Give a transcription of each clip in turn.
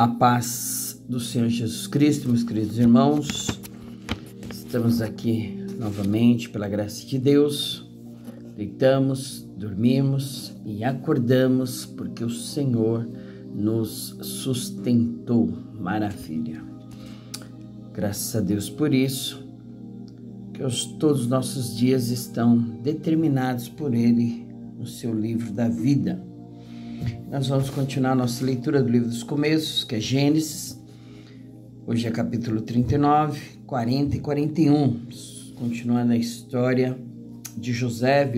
A paz do Senhor Jesus Cristo, meus queridos irmãos. Estamos aqui novamente pela graça de Deus. Deitamos, dormimos e acordamos porque o Senhor nos sustentou. Maravilha. Graças a Deus por isso, que todos os nossos dias estão determinados por Ele no seu livro da vida. Nós vamos continuar a nossa leitura do livro dos começos, que é Gênesis. Hoje é capítulo 39, 40 e 41. Continuando a história de José,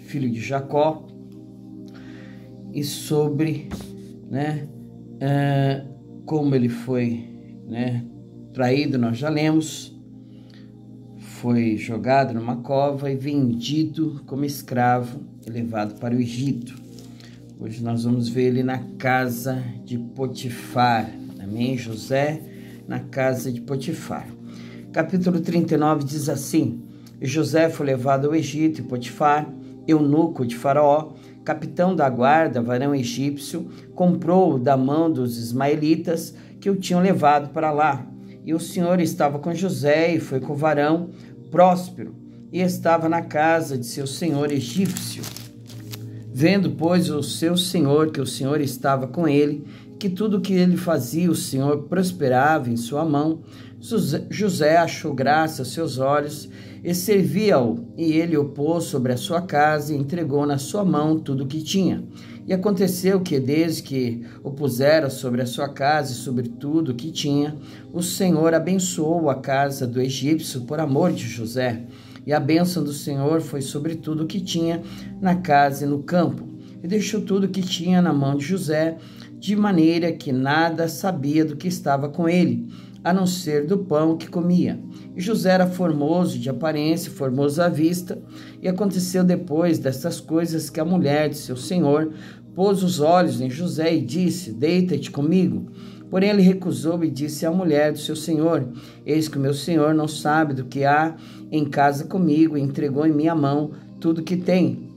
filho de Jacó. E sobre como ele foi traído, nós já lemos. Foi jogado numa cova e vendido como escravo e levado para o Egito. Hoje nós vamos ver ele na casa de Potifar. Amém? José na casa de Potifar. Capítulo 39 diz assim: José foi levado ao Egito e Potifar, eunuco de Faraó, capitão da guarda, varão egípcio, comprou-o da mão dos ismaelitas que o tinham levado para lá. E o Senhor estava com José e foi com o varão próspero e estava na casa de seu senhor egípcio. Vendo, pois, o seu senhor que o Senhor estava com ele, que tudo o que ele fazia o Senhor prosperava em sua mão, José achou graça aos seus olhos e servia-o, e ele o pôs sobre a sua casa e entregou na sua mão tudo o que tinha. E aconteceu que, desde que o pusera sobre a sua casa e sobre tudo o que tinha, o Senhor abençoou a casa do egípcio por amor de José. E a bênção do Senhor foi sobre tudo o que tinha na casa e no campo. E deixou tudo o que tinha na mão de José, de maneira que nada sabia do que estava com ele, a não ser do pão que comia. E José era formoso de aparência, formoso à vista. E aconteceu depois destas coisas que a mulher de seu senhor pôs os olhos em José e disse: Deita-te comigo. Porém ele recusou e disse à mulher do seu senhor: Eis que o meu senhor não sabe do que há em casa comigo, e entregou em minha mão tudo que tem.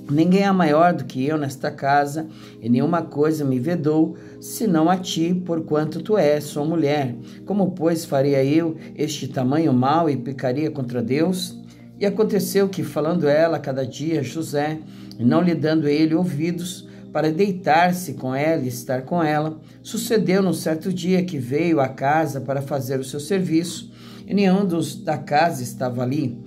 Ninguém é maior do que eu nesta casa, e nenhuma coisa me vedou, senão a ti, porquanto tu és sua mulher. Como, pois, faria eu este tamanho mal e pecaria contra Deus? E aconteceu que, falando ela cada dia a José, e não lhe dando ele ouvidos, para deitar-se com ela e estar com ela, sucedeu num certo dia que veio à casa para fazer o seu serviço, e nenhum dos da casa estava ali.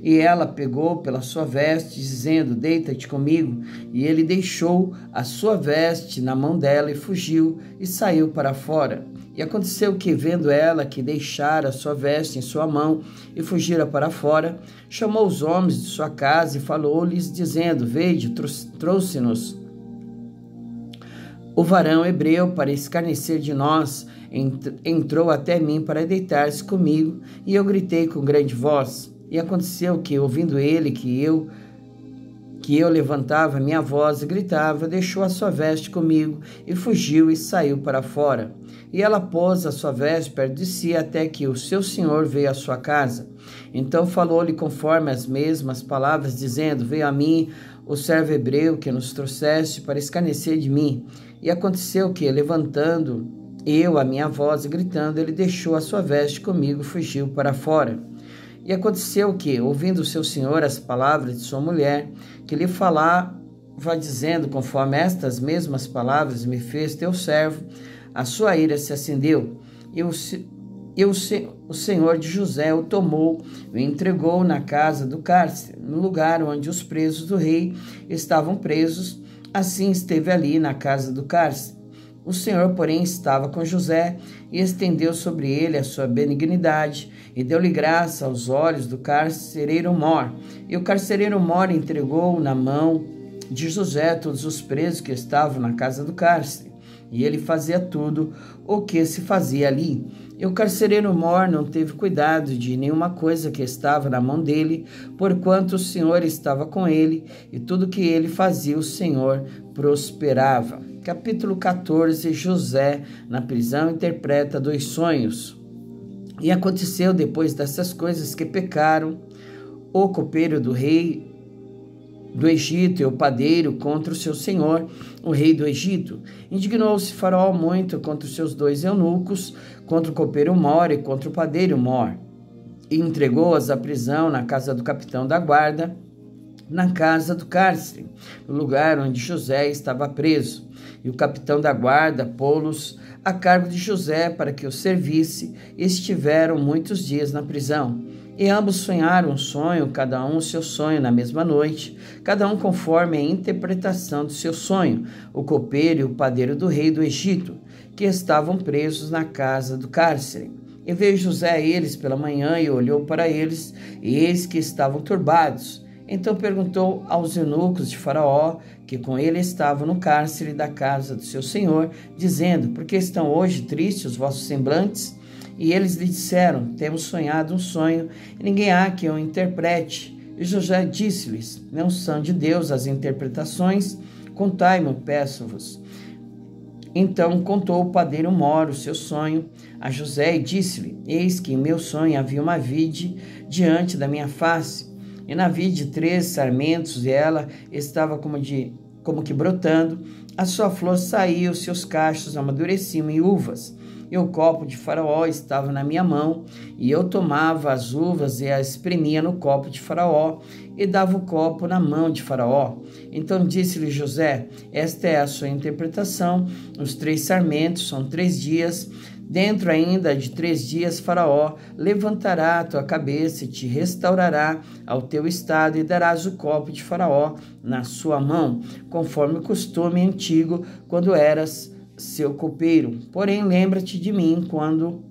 E ela pegou pela sua veste, dizendo: Deita-te comigo. E ele deixou a sua veste na mão dela e fugiu e saiu para fora. E aconteceu que, vendo ela que deixara a sua veste em sua mão e fugira para fora, chamou os homens de sua casa e falou-lhes, dizendo: Vede, trouxe-nos o varão hebreu para escarnecer de nós. Entrou até mim para deitar-se comigo, e eu gritei com grande voz. E aconteceu que, ouvindo ele que eu levantava minha voz e gritava, deixou a sua veste comigo e fugiu e saiu para fora. E ela pôs a sua veste perto de si até que o seu senhor veio à sua casa. Então falou-lhe conforme as mesmas palavras, dizendo: Veio a mim o servo hebreu que nos trouxeste para escarnecer de mim. E aconteceu que, levantando eu a minha voz e gritando, ele deixou a sua veste comigo e fugiu para fora. E aconteceu que, ouvindo o seu senhor as palavras de sua mulher, que lhe falava dizendo, conforme estas mesmas palavras me fez teu servo, a sua ira se acendeu. E o senhor de José o tomou e o entregou na casa do cárcere, no lugar onde os presos do rei estavam presos. Assim esteve ali na casa do cárcere. O Senhor, porém, estava com José e estendeu sobre ele a sua benignidade e deu-lhe graça aos olhos do carcereiro mor. E o carcereiro mor entregou na mão de José todos os presos que estavam na casa do cárcere. E ele fazia tudo o que se fazia ali. E o carcereiro mor não teve cuidado de nenhuma coisa que estava na mão dele, porquanto o Senhor estava com ele, e tudo que ele fazia o Senhor prosperava. Capítulo 14, José na prisão interpreta 2 sonhos. E aconteceu depois dessas coisas que pecaram o copeiro do rei do Egito e o padeiro contra o seu senhor, o rei do Egito. Indignou-se Faraó muito contra os seus 2 eunucos, contra o copeiro Mor e contra o padeiro Mor, e entregou-as à prisão na casa do capitão da guarda, na casa do cárcere, no lugar onde José estava preso. E o capitão da guarda pô-los a cargo de José para que o servisse, e estiveram muitos dias na prisão. E ambos sonharam um sonho, cada um o seu sonho na mesma noite, cada um conforme a interpretação do seu sonho, o copeiro e o padeiro do rei do Egito, que estavam presos na casa do cárcere. E veio José a eles pela manhã e olhou para eles, e eis que estavam turbados. Então perguntou aos eunucos de Faraó, que com ele estavam no cárcere da casa do seu senhor, dizendo: por que estão hoje tristes os vossos semblantes? E eles lhe disseram: temos sonhado um sonho, e ninguém há que o interprete. E José disse-lhes: não são de Deus as interpretações? Contai-me, peço-vos. Então contou o padeiro Mor o seu sonho a José e disse-lhe: eis que em meu sonho havia uma vide diante da minha face, e na vide 3 sarmentos, e ela estava como que brotando, a sua flor saía, os seus cachos amadureciam em uvas. E o copo de Faraó estava na minha mão, e eu tomava as uvas e as espremia no copo de Faraó, e dava o copo na mão de Faraó. Então disse-lhe José: esta é a sua interpretação, os 3 sarmentos são 3 dias, dentro ainda de 3 dias Faraó levantará a tua cabeça e te restaurará ao teu estado, e darás o copo de Faraó na sua mão, conforme o costume antigo, quando eras seu copeiro. Porém, lembra-te de mim quando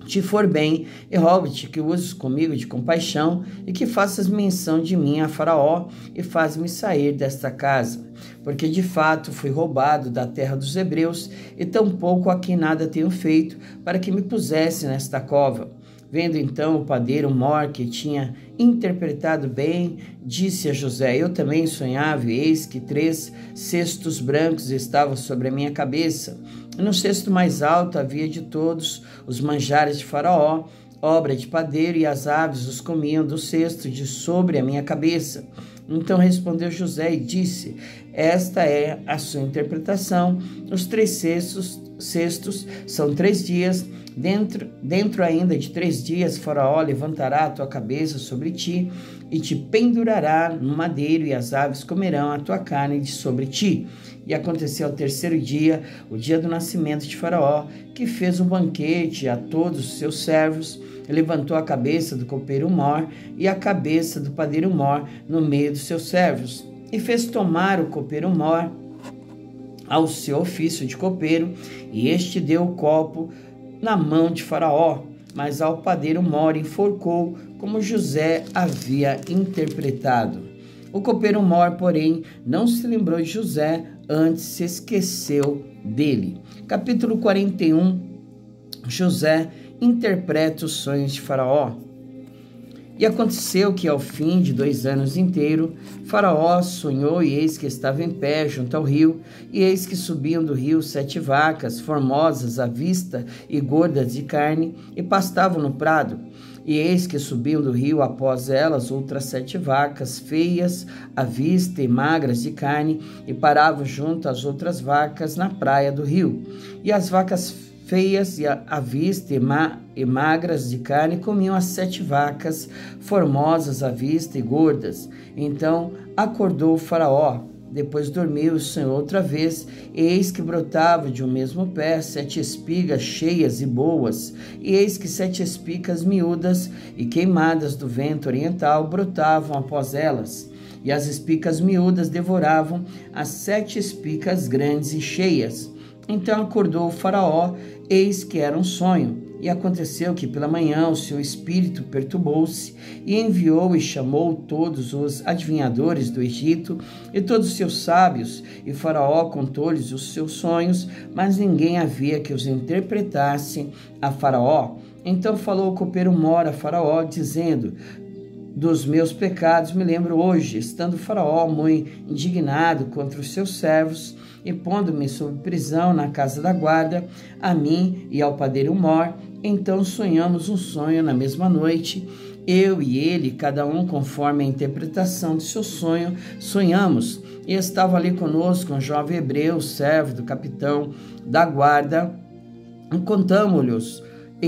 te for bem, e rogo-te que uses comigo de compaixão, e que faças menção de mim a Faraó, e faz-me sair desta casa. Porque de fato fui roubado da terra dos hebreus, e tampouco aqui nada tenho feito, para que me pusesse nesta cova. Vendo então o padeiro Mor, que tinha interpretado bem, disse a José: eu também sonhava, e eis que 3 cestos brancos estavam sobre a minha cabeça. E no cesto mais alto havia de todos os manjares de Faraó, obra de padeiro, e as aves os comiam do cesto de sobre a minha cabeça. Então respondeu José e disse: esta é a sua interpretação, os 3 cestos são 3 dias, dentro ainda de 3 dias Faraó levantará a tua cabeça sobre ti, e te pendurará no madeiro, e as aves comerão a tua carne de sobre ti. E aconteceu ao 3º dia, o dia do nascimento de Faraó, que fez um banquete a todos os seus servos, levantou a cabeça do copeiro Mor e a cabeça do padeiro Mor no meio dos seus servos, e fez tomar o copeiro Mor ao seu ofício de copeiro, e este deu o copo na mão de Faraó, mas ao padeiro Mor enforcou, como José havia interpretado. O copeiro Mor, porém, não se lembrou de José, antes se esqueceu dele. Capítulo 41. José interpreta os sonhos de Faraó. E aconteceu que ao fim de 2 anos inteiros, Faraó sonhou, e eis que estava em pé junto ao rio, e eis que subiam do rio 7 vacas, formosas à vista e gordas de carne, e pastavam no prado. E eis que subiam do rio após elas outras 7 vacas, feias à vista e magras de carne, e paravam junto às outras vacas na praia do rio. E as vacas feias à vista e magras de carne comiam as 7 vacas, formosas à vista e gordas. Então acordou o Faraó. Depois dormiu e sonhou outra vez, e eis que brotava de um mesmo pé 7 espigas cheias e boas, e eis que 7 espigas miúdas e queimadas do vento oriental brotavam após elas, e as espigas miúdas devoravam as 7 espigas grandes e cheias. Então acordou o Faraó, eis que era um sonho. E aconteceu que pela manhã o seu espírito perturbou-se, e enviou e chamou todos os adivinhadores do Egito e todos os seus sábios, e Faraó contou-lhes os seus sonhos, mas ninguém havia que os interpretasse a Faraó. Então falou o copeiro Mor a Faraó, dizendo: dos meus pecados me lembro hoje, estando Faraó muito indignado contra os seus servos, e pondo-me sob prisão na casa da guarda, a mim e ao padeiro Mor. Então sonhamos um sonho na mesma noite, Eu e ele, cada um conforme a interpretação de seu sonho, sonhamos. E estava ali conosco um jovem hebreu, servo do capitão da guarda. Contamo-lhes e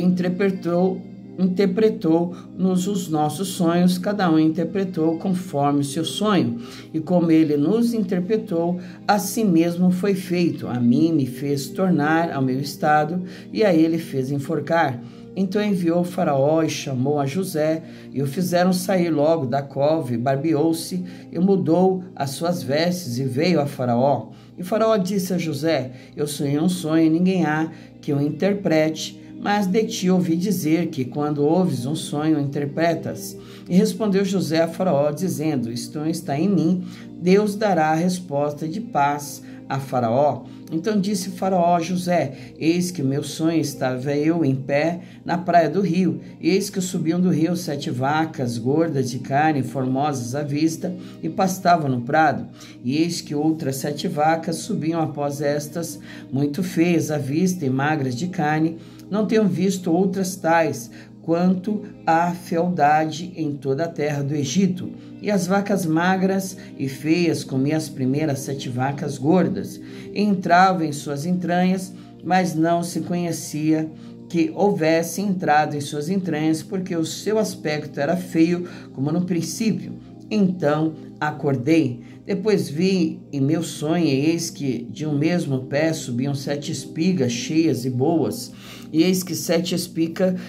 interpretou-nos os nossos sonhos, cada um interpretou conforme o seu sonho, e como ele nos interpretou, assim mesmo foi feito. A mim me fez tornar ao meu estado, e a ele fez enforcar. Então enviou o faraó e chamou a José, e o fizeram sair logo da cova, e barbeou-se, e mudou as suas vestes, e veio a faraó. E o faraó disse a José: eu sonhei um sonho, e ninguém há que o interprete, mas de ti ouvi dizer que, quando ouves um sonho, interpretas. E respondeu José a faraó, dizendo: o sonho está em mim, Deus dará a resposta de paz a faraó. Então disse faraó a José: eis que o meu sonho estava eu em pé na praia do rio, e eis que subiam do rio 7 vacas gordas de carne, formosas à vista, e pastavam no prado. E eis que outras 7 vacas subiam após estas, muito feias à vista e magras de carne. Não tenho visto outras tais, quanto à fealdade em toda a terra do Egito. E as vacas magras e feias comiam as primeiras 7 vacas gordas, e entravam em suas entranhas, mas não se conhecia que houvesse entrado em suas entranhas, porque o seu aspecto era feio, como no princípio. Então acordei. Depois vi em meu sonho, e eis que de um mesmo pé subiam 7 espigas cheias e boas, e eis que 7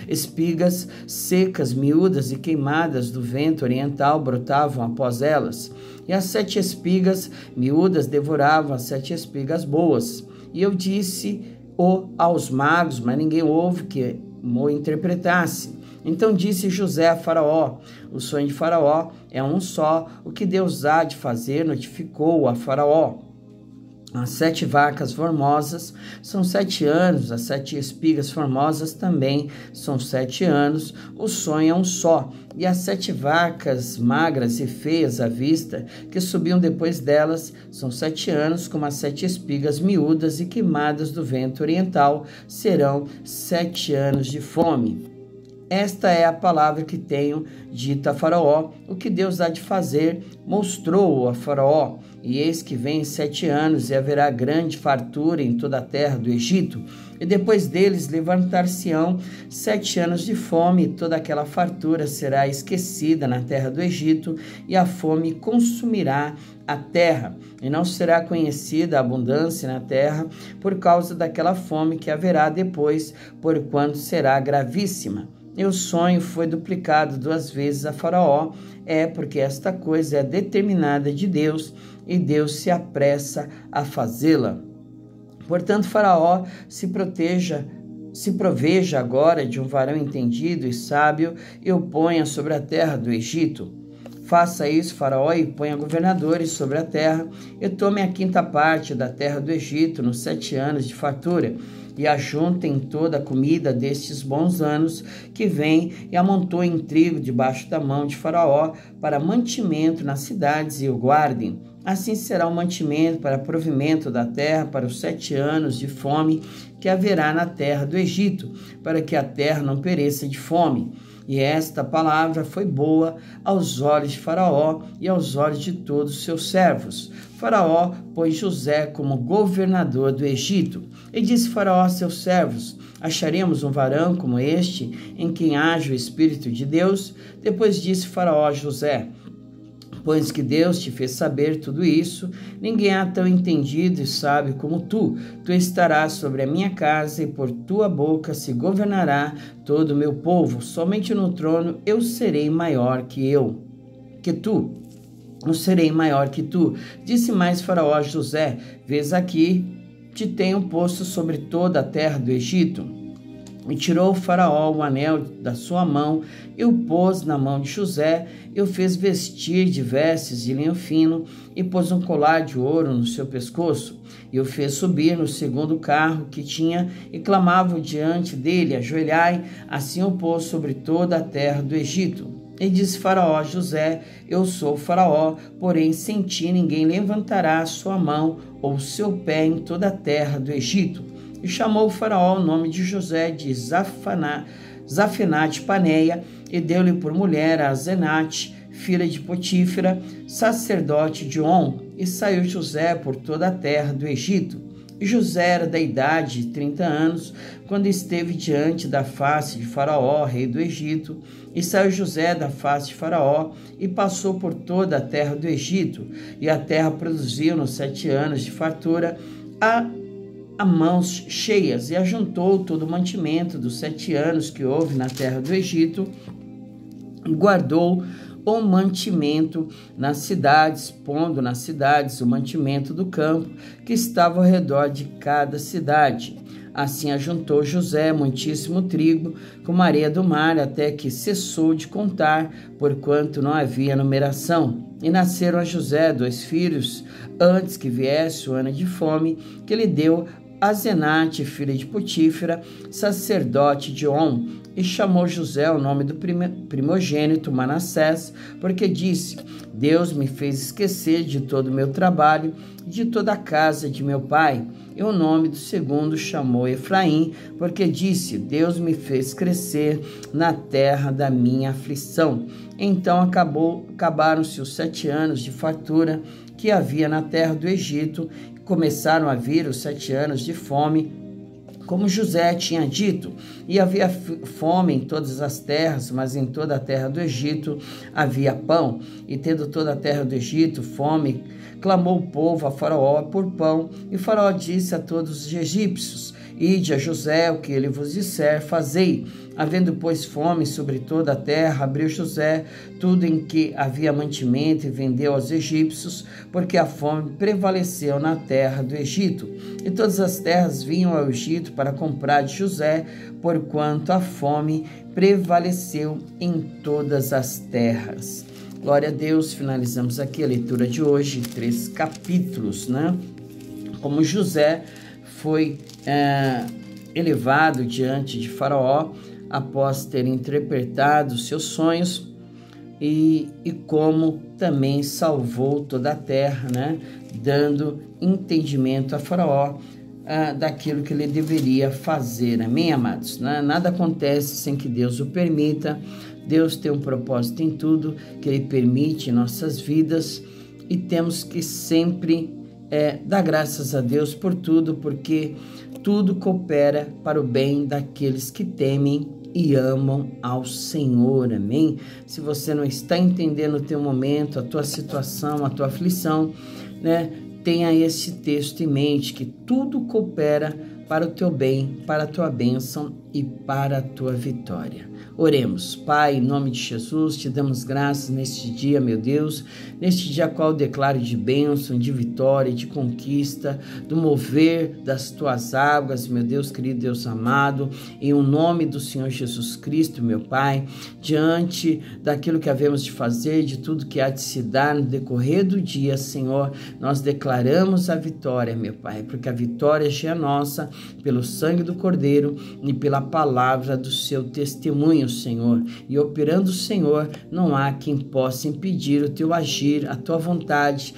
espigas secas, miúdas e queimadas do vento oriental brotavam após elas. E as 7 espigas miúdas devoravam as 7 espigas boas. E eu disse aos magos, mas ninguém houve que o interpretasse. Então disse José a faraó: o sonho de faraó é um só, o que Deus há de fazer notificou a faraó. As 7 vacas formosas são 7 anos, as 7 espigas formosas também são 7 anos, o sonho é um só. E as 7 vacas magras e feias à vista, que subiam depois delas, são 7 anos, como as 7 espigas miúdas e queimadas do vento oriental, serão 7 anos de fome. Esta é a palavra que tenho dito a faraó. O que Deus há de fazer, mostrou a faraó. E eis que vem 7 anos, e haverá grande fartura em toda a terra do Egito. E depois deles levantar-se-ão 7 anos de fome, e toda aquela fartura será esquecida na terra do Egito, e a fome consumirá a terra. E não será conhecida a abundância na terra por causa daquela fome que haverá depois, porquanto será gravíssima. E o sonho foi duplicado 2 vezes a faraó, porque esta coisa é determinada de Deus, e Deus se apressa a fazê-la. Portanto, faraó se proveja agora de um varão entendido e sábio, e o ponha sobre a terra do Egito. Faça isso, faraó, e ponha governadores sobre a terra, e tome a 5ª parte da terra do Egito nos 7 anos de fartura, e ajuntem toda a comida destes bons anos que vem, e amontoem trigo debaixo da mão de faraó para mantimento nas cidades, e o guardem. Assim será o mantimento para provimento da terra para os 7 anos de fome que haverá na terra do Egito, para que a terra não pereça de fome. E esta palavra foi boa aos olhos de faraó e aos olhos de todos os seus servos. Faraó pôs José como governador do Egito. E disse faraó a seus servos: acharemos um varão como este, em quem haja o Espírito de Deus? Depois disse faraó a José: pois que Deus te fez saber tudo isso, ninguém há tão entendido e sábio como tu. Tu estarás sobre a minha casa, e por tua boca se governará todo o meu povo. Somente no trono eu serei maior que tu. Eu serei maior que tu. Disse mais faraó a José: vês aqui, te tenho posto sobre toda a terra do Egito. E tirou o faraó o anel da sua mão, e o pôs na mão de José, e o fez vestir de vestes de linho fino, e pôs um colar de ouro no seu pescoço, e o fez subir no 2º carro que tinha, e clamavam diante dele: ajoelhai. Assim o pôs sobre toda a terra do Egito. E disse faraó a José: eu sou o faraó, porém sem ti ninguém levantará a sua mão ou o seu pé em toda a terra do Egito. E chamou o faraó o nome de José de Zafenate Paneia, e deu-lhe por mulher a Asenate, filha de Potífera, sacerdote de On, e saiu José por toda a terra do Egito. E José era da idade de 30 anos, quando esteve diante da face de Faraó, rei do Egito. E saiu José da face de Faraó, e passou por toda a terra do Egito. E a terra produziu nos 7 anos de fartura a mãos cheias, e ajuntou todo o mantimento dos 7 anos que houve na terra do Egito, e guardou o mantimento nas cidades, pondo nas cidades o mantimento do campo que estava ao redor de cada cidade. Assim ajuntou José muitíssimo trigo, como a areia do mar, até que cessou de contar, porquanto não havia numeração. E nasceram a José 2 filhos, antes que viesse o ano de fome, que lhe deu Asenate, filha de Potífera, sacerdote de On, e chamou José o nome do primogênito Manassés, porque disse: Deus me fez esquecer de todo o meu trabalho e de toda a casa de meu pai. E o nome do segundo chamou Efraim, porque disse: Deus me fez crescer na terra da minha aflição. Então acabaram-se os 7 anos de fartura que havia na terra do Egito, e começaram a vir os 7 anos de fome, como José tinha dito. E havia fome em todas as terras, mas em toda a terra do Egito havia pão. E tendo toda a terra do Egito fome, clamou o povo a Faraó por pão. E Faraó disse a todos os egípcios: Ide a José, o que ele vos disser, fazei. Havendo, pois, fome sobre toda a terra, abriu José tudo em que havia mantimento e vendeu aos egípcios, porque a fome prevaleceu na terra do Egito. E todas as terras vinham ao Egito para comprar de José, porquanto a fome prevaleceu em todas as terras. Glória a Deus. Finalizamos aqui a leitura de hoje, 3 capítulos, né? Como José foi elevado diante de Faraó após ter interpretado seus sonhos, e como também salvou toda a terra, né? Dando entendimento a Faraó daquilo que ele deveria fazer. Amém, amados? Nada acontece sem que Deus o permita. Deus tem um propósito em tudo que Ele permite em nossas vidas, e temos que sempre dar graças a Deus por tudo, porque tudo coopera para o bem daqueles que temem e amam ao Senhor, amém? Se você não está entendendo o teu momento, a tua situação, a tua aflição, né? Tenha esse texto em mente, que tudo coopera para o teu bem, para a tua bênção e para a tua vitória. Oremos. Pai, em nome de Jesus, te damos graças neste dia, meu Deus, neste dia qual eu declaro de bênção, de vitória, de conquista, do mover das tuas águas, meu Deus querido, Deus amado, em o nome do Senhor Jesus Cristo, meu Pai, diante daquilo que havemos de fazer, de tudo que há de se dar no decorrer do dia, Senhor, nós declaramos a vitória, meu Pai, porque a vitória já é nossa, pelo sangue do Cordeiro e pela palavra do seu testemunho, Senhor. E operando o Senhor, não há quem possa impedir o teu agir, a tua vontade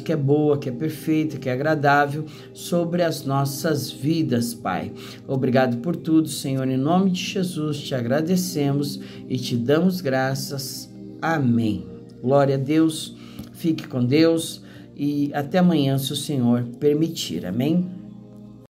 que é boa, que é perfeita, que é agradável sobre as nossas vidas, Pai. Obrigado por tudo, Senhor. Em nome de Jesus, te agradecemos e te damos graças. Amém. Glória a Deus. Fique com Deus e até amanhã, se o Senhor permitir. Amém.